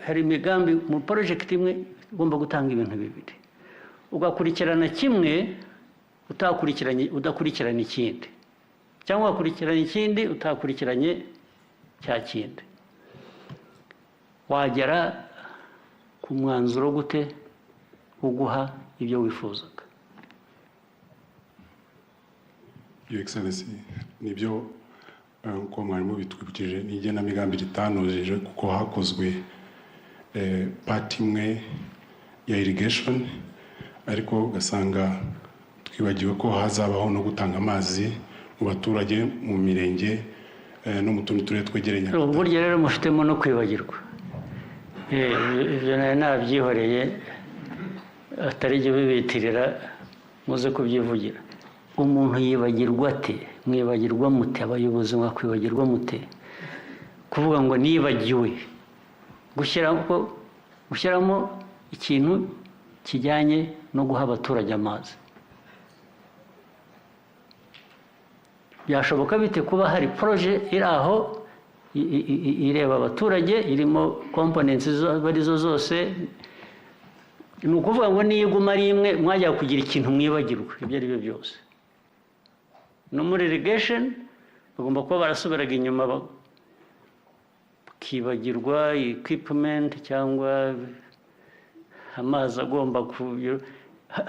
hari imigambi mu project imwe ugomba gutanga ibintu bibiri ugakurikirana kimwe udakurikirana ikindi cyangwa ugakurikirana ikindi utakurikiranye cya kindi wagera ku mwanzuro gute uguha ibyo wifuzaga. Your Excellency, nibyo uko mwarimu bitwibukije n'igenamigambi ritanojeje kuko hakozwe part imwe ya irrigation ariko ugasanga twibagiwe ko hazabaho no gutanga amazi mu baturage mu mirenge no mu tundi turere twegeranye. Burya rero mufitemo no kwibagirwa ibyo nabyihoreye atari ibyo bibitirira muze kubyivugira. Umuntu yibagirwa ate? Mwibagirwa mute? Abayobozi mwakwibagirwa mute? Kuvuga ngo nibagiwe gushyiramo ikintu kijyanye no guha abaturage amazi. Byashoboka bite kuba hari projet iri aho ireba abaturage irimo components barizo zose? Ni ukuvuga ngo niyiguma ari imwe mwajya kugira ikintu mwibagirwa ibyo ari byo byose. No muri irrigation bagomba kuba barasubiraga inyuma bakibagirwa equipment cyangwa amazi agomba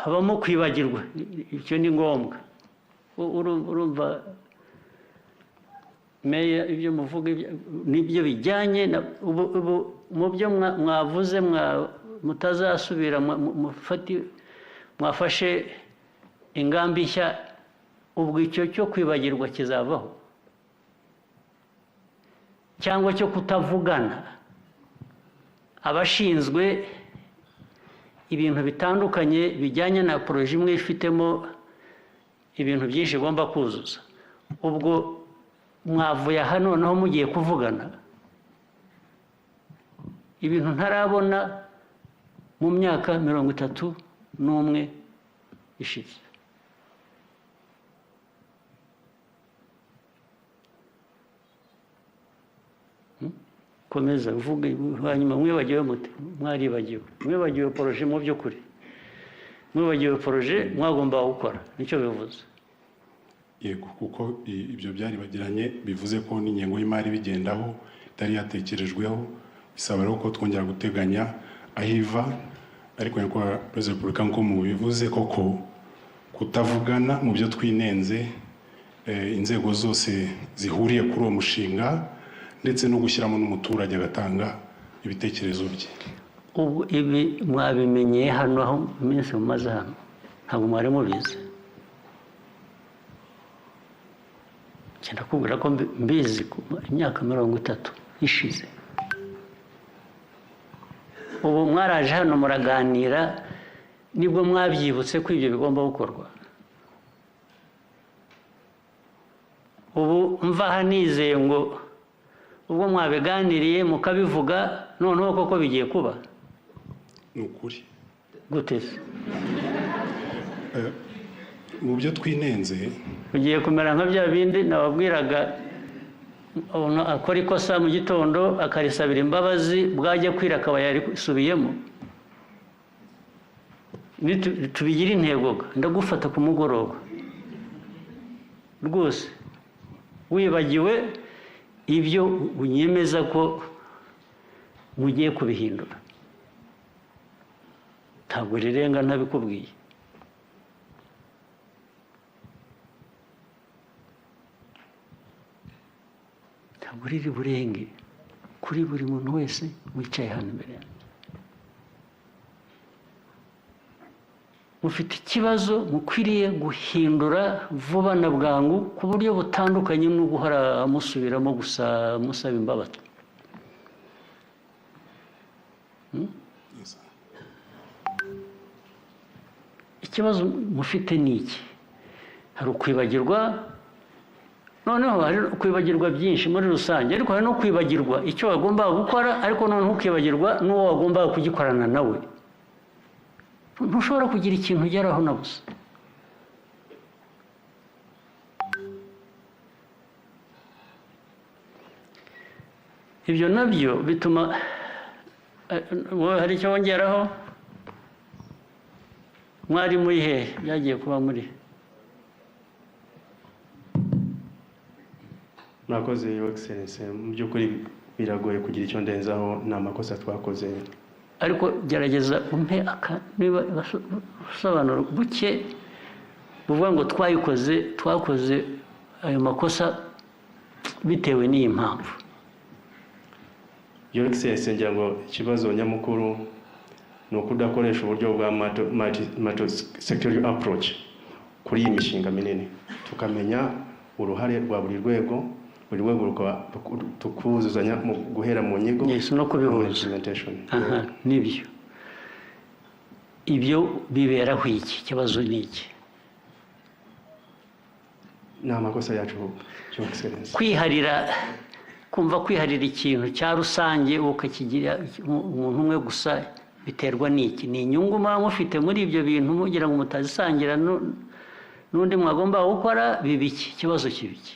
habamo kwibagirwa. Icyo ni ngombwa. Urumva meya ibyo muvuga nibyo bijyanye mu byo mwavuze mutazasubira mwafashe ingambi nshya. Ubwo icyo cyo kwibagirwa kizavaho cyangwa cyo kutavugana. Abashinzwe ibintu bitandukanye bijyanye na projet imwe ifitemo ibintu byinshi igomba kuzuza, ubwo mwavuye hano naho mugiye kuvugana ibintu ntarabona mu myaka 31 ishize. Komeza uvuge hanyuma mwibagiwe mute? Mwibagiwe projet mu by'ukuri, mwibagiwe projet mwagomba gukora, nicyo bivuze. Yego, kuko ibyo byari bagiranye bivuze ko n'ingengo y'imari bigendaho itari yatekerejweho, bisaba rero ko twongera guteganya ahiva. Ariko nyakubahwa Perezida wa Repubulika nko mu bivuze koko kutavugana mu byo twinenze inzego zose zihuriye kuri uwo mushinga ndetse no gushyiramo n'umuturage agatanga ibitekerezo bye. Ubu ibi mwabimenyeye hano aho iminsi mumaze hano ntabwo mwari mubizi? Cyenda kubwira ko mbizi imyaka 30 ishize. Ubu mwaraje hano muraganira nibwo mwabyibutse ko ibyo bigomba gukorwa. Ubu mva hanizeye ngo ubwo mwabiganiriye mukabivuga noneho koko bigiye kuba. Ni ukuri gute se? Mu byo twinenze ugiye kumera nka bya bindi nababwiraga akora ikosa mu gitondo akarisabira imbabazi bwajya kwira akaba yarisubiyemo. Tubigira intego ndagufata ku mugoroba rwose wibagiwe ibyo unyemeza ko mugiye kubihindura. Ntabwo rirenga ntabikubwiye. Ntabwo riri burenge kuri buri muntu wese wicaye hano imbere yanjye. Mufite ikibazo mukwiriye guhindura vuba na bwangu ku buryo butandukanye no guhora musubiramo gusa musaba imbabazi. Ikibazo mufite ni iki? Hari ukwibagirwa, noneho hari kwibagirwa byinshi muri rusange, ariko hari no kwibagirwa icyo wagomba gukora, ariko noneho ukibagirwa n'uwo wagomba kugikorana nawe. Ntushobora kugira ikintu ugeraho na busa. Ibyo nabyo bituma wowe hari icyo wongeraho mwari muri he byagiye kuba muri mwakoze Your Excellency mu by'ukuri biragoye kugira icyo ndenzaho nta makosa twakoze ariko gerageza umpe niba usobanuro buke buvuga ngo twakoze ayo makosa bitewe n'iyi mpamvu. Your Excellency ngira ngo ikibazo nyamukuru ni ukudakoresha uburyo bwa multi-sectorial approach kuri iyi mishinga minini tukamenya uruhare rwa buri rwego tukuzuzanya mu guhera mu nyigo no kubihuza nibyo ibyo biberaho iki kibazo ni iki ni amakosa yacu Your Excellency kumva kwiharira ikintu cya rusange ukakigira umuntu umwe gusa biterwa n'iki ni inyungu muba mufite muri ibyo bintu mugira ngo mutazisangira n'undi mwagomba gukora bibiki ikibazo kibiki.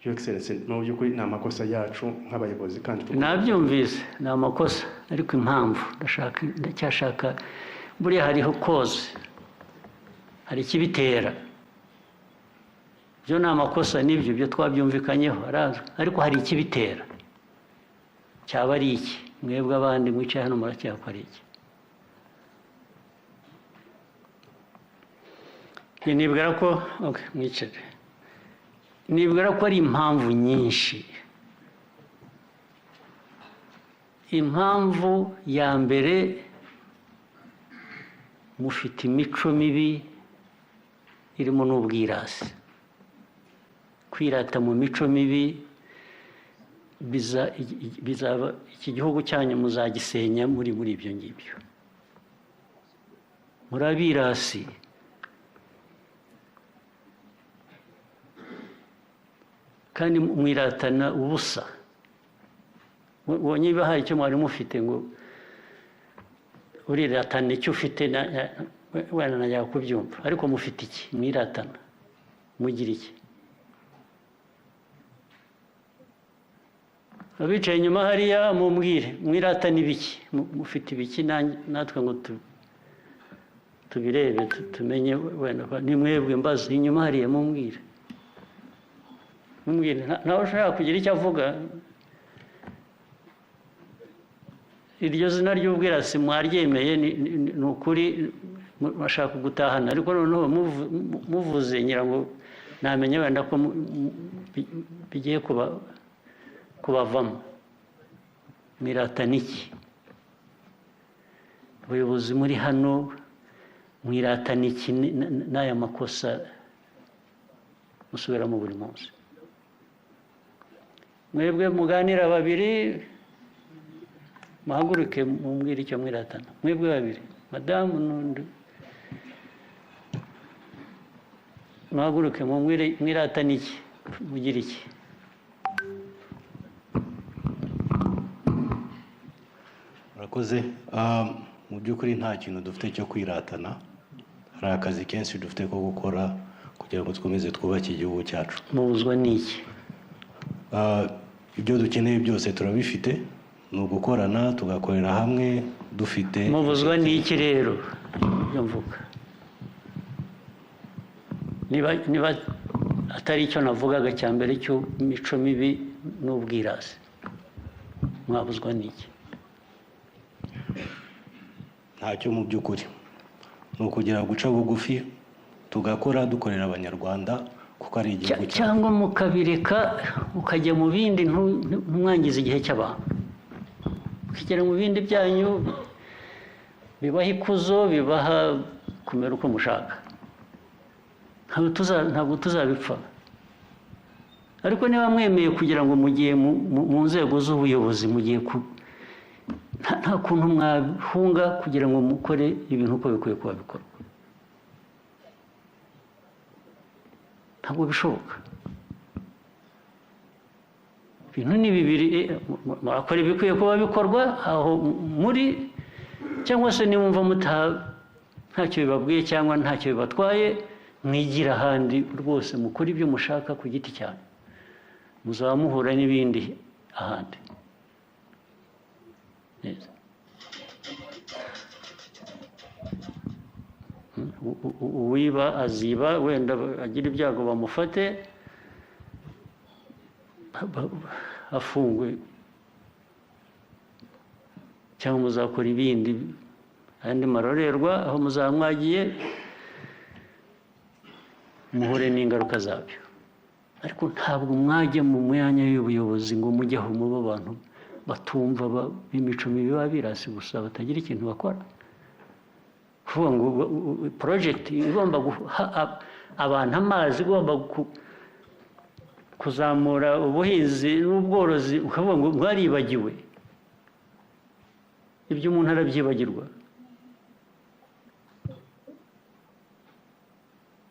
Your Excellency no by'ukuri ni amakosa yacu nk'abayobozi kandi nabyumvise ni amakosa ariko impamvu ndacyashaka buriya hariho cause hari ikibitera byo ni amakosa n'ibyo byo twabyumvikanyeho ariko hari ikibitera cyaba ari iki mwebwe abandi mwicaye hano muracyakora iki nibwira ko mwicare nibwira ko ari impamvu nyinshi. Impamvu ya mbere mufite imico mibi irimo n'ubwirasi kwirata mu mico mibi bizaba iki gihugu cyanyu muzagisenya muri ibyo ngibyo murabirasi kandi mwiratana ubusa niba hari icyo mwari mufite ngo uriratana icyo ufite wenda najya kubyumva ariko mufite iki mwiratana mugira iki abicaye inyuma hariya mumbwire mwiratana ibiki mufite ibiki natwe ngo tubirebe tumenye wenda ni mwebwe mbaza inyuma hariya mumbwire nawe ushaka kugira icyo avuga iryo zina ry'ubwirasi mwaryemeye ni ukuri bashaka gutahana ariko noneho muvuze ngira ngo namenye wenda ko bigiye kubavamo mwiratana iki abayobozi muri hano mwiratana iki n'aya makosa musubiramo buri munsi mwebwe muganira babiri muhaguruke mumbwire icyo mwiratana mwebwe babiri madamu n'undi muhaguruke mwiratana iki mugira iki murakoze mu by'ukuri nta kintu dufite cyo kwiratana hari akazi kenshi dufite ko gukora kugira ngo dukomeze twubake igihugu cyacu mubuzwa n'iki ibyo dukeneye byose turabifite ni ugukorana tugakorera hamwe dufite mubuzwa n'iki rero ibyo mvuga niba atari icyo navugaga cya mbere cy'imico mibi n'ubwirasi mwabuzwa n'iki ntacyo mu by'ukuri ni ukugira guca bugufi tugakora dukorera abanyarwanda kuko ari igihugu cyangwa mukabireka mukajya mu bindi ntumwangize igihe cy'abantu mukigera mu bindi byanyu bibaha ikuzo bibaha kumera uko mushaka ntabwo tuzabipfa ariko niba mwemeye kugira ngo mugiye mu nzego z'ubuyobozi mugiye nta kuntu mwahunga kugira ngo mukore ibintu uko bikwiye kuba bikorwa ntabwo bishoboka ibintu ni bibiri murakora ibikwiye kuba bikorwa aho muri cyangwa se nimwumva ntacyo bibabwiye cyangwa ntacyo bibatwaye mwigira ahandi rwose mukora ibyo mushaka ku giti cyane muzaba muhura n'ibindi ahandi. Neza. Uwiba aziba, wenda agira ibyago bamufate afungwe, cyangwa muzakora ibindi andi marorerwa aho muzamwagiye muhure n'ingaruka zabyo. Ariko ntabwo mwajya mu myanya y'ubuyobozi ngo mujyaho muba abantu batumva b'imico mibi babirasi gusa batagira ikintu bakora. Kuvuga ngo project igomba guha abantu amazi, igomba kuzamura ubuhinzi n'ubworozi, ukavuga ngo mwaribagiwe. Ibyo umuntu arabyibagirwa.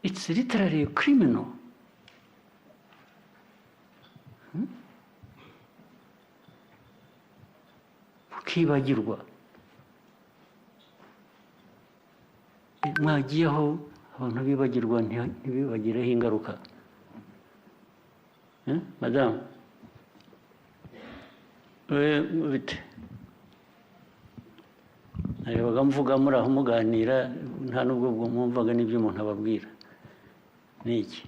It's literally criminal. Ukibagirwa. Mwagiyeho abantu bibagirwa ntibibagireho ingaruka. Madamu, bite? Narebaga mvuga muri aho muganira, nta nubwo mwumvaga n'ibyo umuntu ababwira. Ni iki?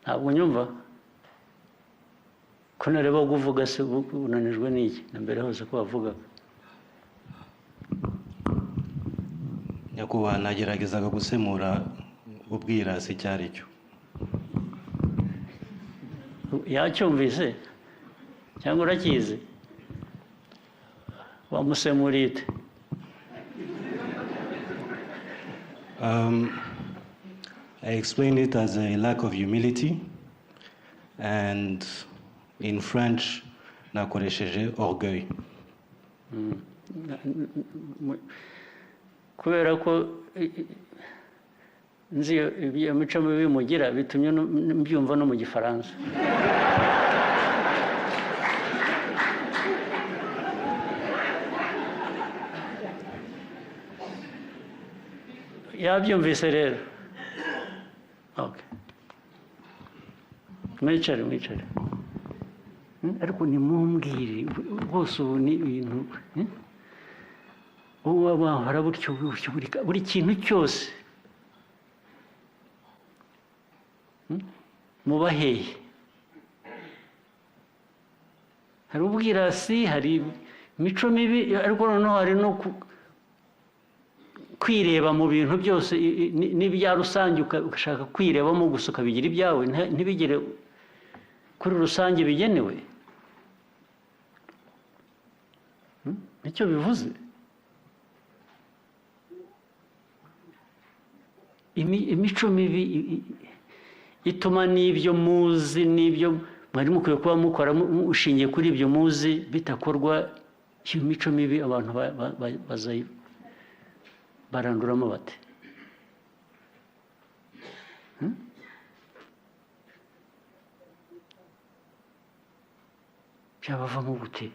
Ntabwo nyumva ko nareba kuvuga se unanijwe n'iki na mbere hose ko wavugaga. Nyakubahwa, nageragezaga gusemura ubwirasi icyo ari cyo. Yacyumvise cyangwa urakizi? Wamusemuriye ute? I explained it as a lack of humility, and in French, nakoresheje orgueil. Kubera ko nzi iyo mico mibi mugira bitumye mbyumva no mu Gifaransa. Yabyumvise rero. Okay. Mwicare. Ariko nimumbwire rwose ubu ni ibintu ubu bahora butyo buri kintu cyose mubaheye. Hari ubwirasi, hari imico mibi, ariko noneho hari no kwireba mu bintu byose n'ibya rusange, ugashaka kwirebamo gusa ukabigira ibyawe, ntibigere kuri rusange bigenewe. Nicyo bivuze. Imico mibi ituma n'ibyo muzi n'ibyo mwari mukwiye kuba mukora ushingiye kuri ibyo muzi bitakorwa. Iyo mico mibi abantu baranduramo bate? Byabavamo gute?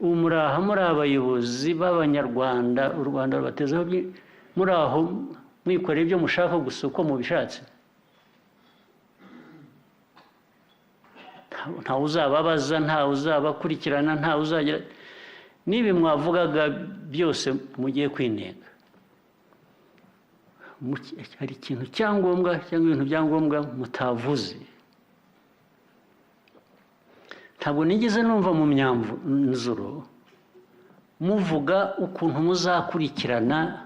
Umuraha muri abayobozi b'Abanyarwanda, u Rwanda rubatezeho, muri aho mwikorera ibyo mushaka gusa uko mubishatse. Ntawe uzababaza, ntawe uzabakurikirana, ntawe uzagira n'ibi mwavugaga byose mugiye kwinenga. Hari ikintu cyangombwa cyangwa ibintu byangombwa mutavuze. Ntabwo nigeze numva mu myanzuro muvuga ukuntu muzakurikirana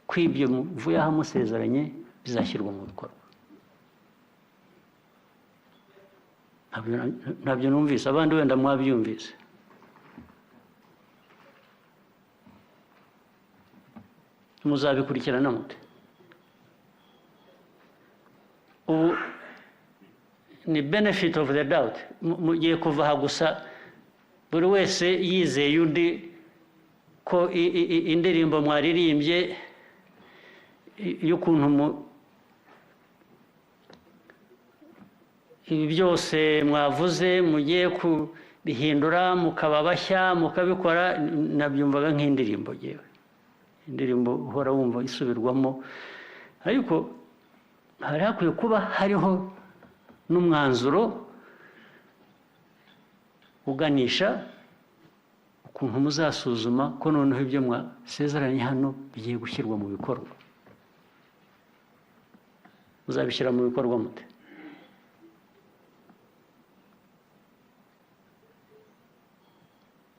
kw'ibyo muvuye aho musezeranye bizashyirwa mu bikorwa. Ntabyo numvise, abandi wenda mwabyumvise. Muzabikurikirana mute? Ubu ni benefit of the doubt. Mugiye kuva aha gusa buri wese yizeye undi ko indirimbo mwaririmbye y'ukuntu ibi byose mwavuze mugiye bihindura mukaba bashya mukabikora nabyumvaga nk'indirimbo yewe indirimbo uhora wumva isubirwamo ariko hari hakwiye kuba hariho n'umwanzuro uganisha ukuntu muzasuzuma ko noneho ibyo mwasezeranye hano bigiye gushyirwa mu bikorwa muzabishyira mu bikorwa mute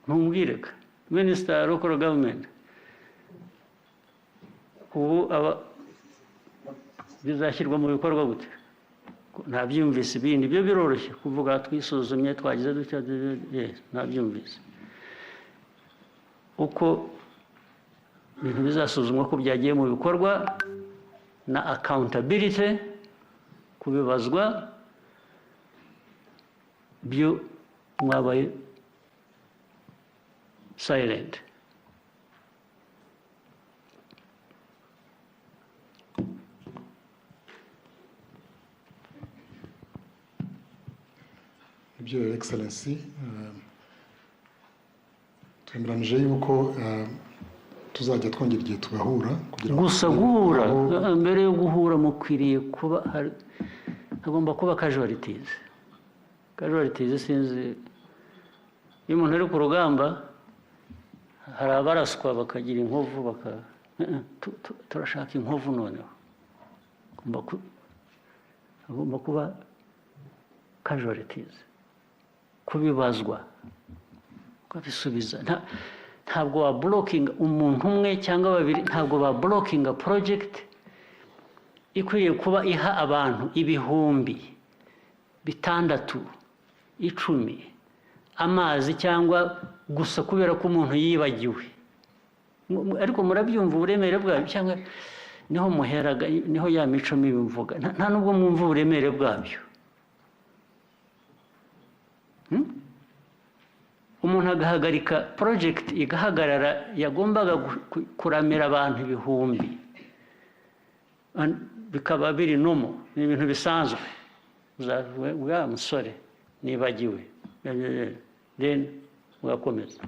ntumbwireka Minister Local Government ubu bizashyirwa mu bikorwa gute ntabyumvise ibindi byo biroroshye kuvuga twisuzumye twagize dutya ntabyumvise uko ibintu bizasuzumwa ko byagiye mu bikorwa na accountability kubibazwa byo mwabaye silent Your Excellency, twemeranije yuko tuzajya twongera igihe tugahura gusa guhura mbere yo guhura mukwiriye kuba hagomba kuba casualties sinzi iyo umuntu ari ku rugamba hari abaraswa bakagira inkovu turashaka inkovu noneho hagomba kuba casualties kubibazwa ukabisubiza ntabwo wa blocking umuntu umwe cyangwa babiri ntabwo ba blocking project ikwiriye kuba iha abantu ibihumbi 6 10 amazi cyangwa gusa kubera ko umuntu yibagiwe ariko murabyumva uburemere bwabyo cyangwa niho muheraga niho ya mico mibi mvuga nta nubwo mwumva uburemere bwabyo umuntu agahagarika project igahagarara yagombaga kuramira abantu ibihumbi bikaba biri nomo ni ibintu bisanzwe wa musore nibagiwe then ugakomeza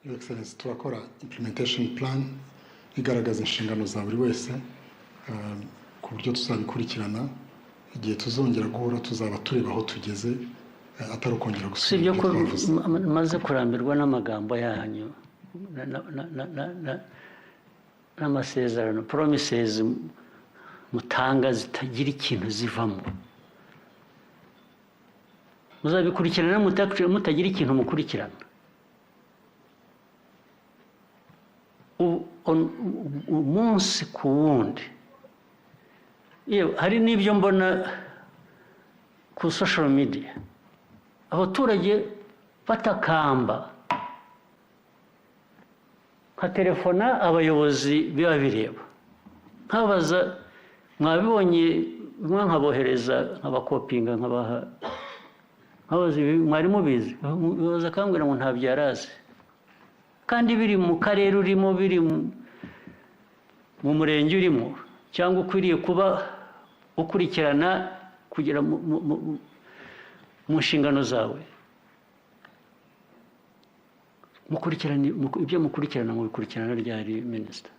Your Excellency turakora implementation plan igaragaza inshingano za buri wese ku buryo tuzabikurikirana igihe tuzongera guhura tuzaba tureba aho tugeze atari ukongera gusubira ko maze kurambirwa n'amagambo yanyu n'amasezerano promises mutanga zitagira ikintu zivamo muzabikurikirana mutagira ikintu mukurikirana umunsi ku wundi hari n'ibyo mbona ku social media abaturage batakamba nka telefona abayobozi biba bireba nkabaza mwabibonye nkabohereza nkabakopinga nkabaha nkabaza mwari mubizi bibaza akambwira ngo ntabyo yarazi kandi biri mu karere urimo biri mu murenge urimo cyangwa ukwiriye kuba ukurikirana kugira mu nshingano zawe mukurikirana ibyo mukurikirana mu bikurikirana ryari Minister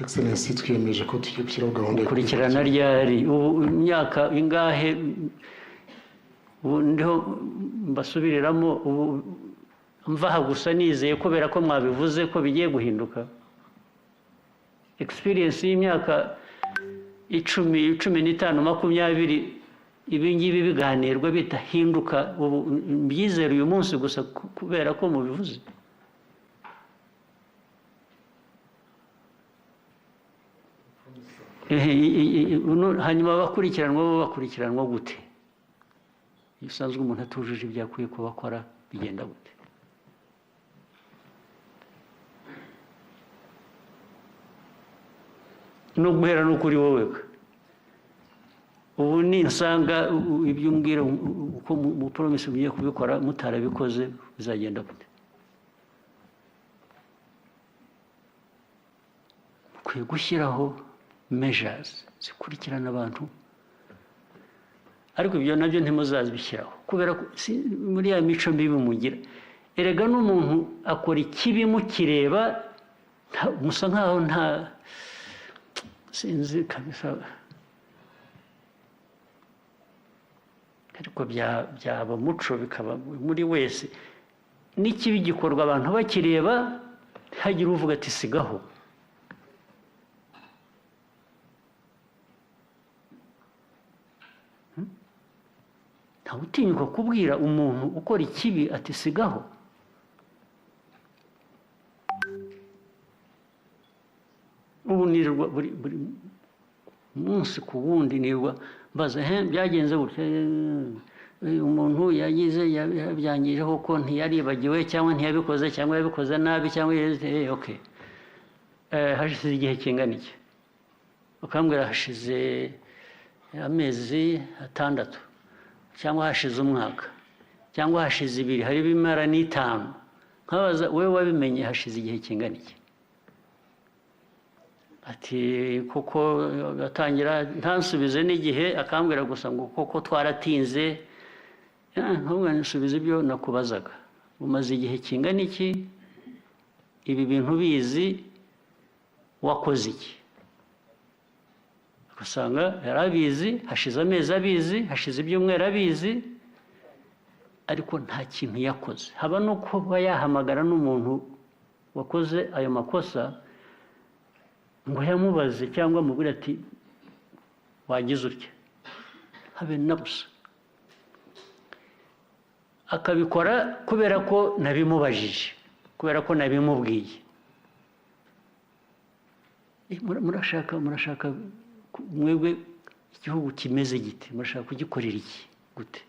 Excellency twiyemeje ko tugiye gushyiraho gahunda mukurikirana ryari imyaka ingahe ndiho mbasubiriramo mvaha gusa nizeye kubera ko mwabivuze ko bigiye guhinduka experience y'imyaka 10, 15, 20 ibingibi biganirwa bitahinduka byizera uyu munsi gusa kubera ko mubivuze hanyuma bakurikiranwa gute bisanzwe umuntu atujuje ibyo akwiye kubakora bigenda gute no guhera no kuri wowe ubu ninsanga ibyo umbwira uko mu promise mugiye kubikora mutarabikoze bizagenda gute kwiye gushyiraho measures zikurikirana abantu ariko ibyo nabyo ntimuzabishyiraho kubera ko muri ya mico mibi mugira. Erega n'umuntu akora ikibi mukireba musa nkaho nta sinzi kabisa, ariko byaba umuco bikaba muri wese, n'ikibi gikorwa abantu bakireba ntihagire uvuga ati sigaho. ntawe utinyuka kubwira umuntu ukora ikibi ati sigaho. ubu nirirwa buri munsi ku wundi nirirwa mbaza byagenze gutya, umuntu yagize yabyangije kuko ntiyaribagiwe cyangwa ntiyabikoze cyangwa yabikoze nabi cyangwa okay, hashize igihe kingana iki? Bakambwira hashize amezi 6 cyangwa hashize umwaka cyangwa hashize 2, hari bimara n'5. Nkabaza wewe wabimenye hashize igihe kingana iki? Ati kuko gatangira ntansubize n'igihe, akambwira gusa ngo kuko twaratinze. Ntabwo nsubiza ibyo nakubazaga, umaze igihe kingana iki ibi bintu bizi, wakoze iki? Usanga yarabizi, hashize amezi abizi, hashize ibyumweru abizi, ariko nta kintu yakoze. Haba no kuba yahamagara n'umuntu wakoze ayo makosa ngo yamubaze cyangwa amubwire ati wagize utya, habe na busa. Akabikora kubera ko nabimubajije, kubera ko nabimubwiye. Murashaka mwebwe igihugu kimeze gite? Murashaka kugikorera iki gute?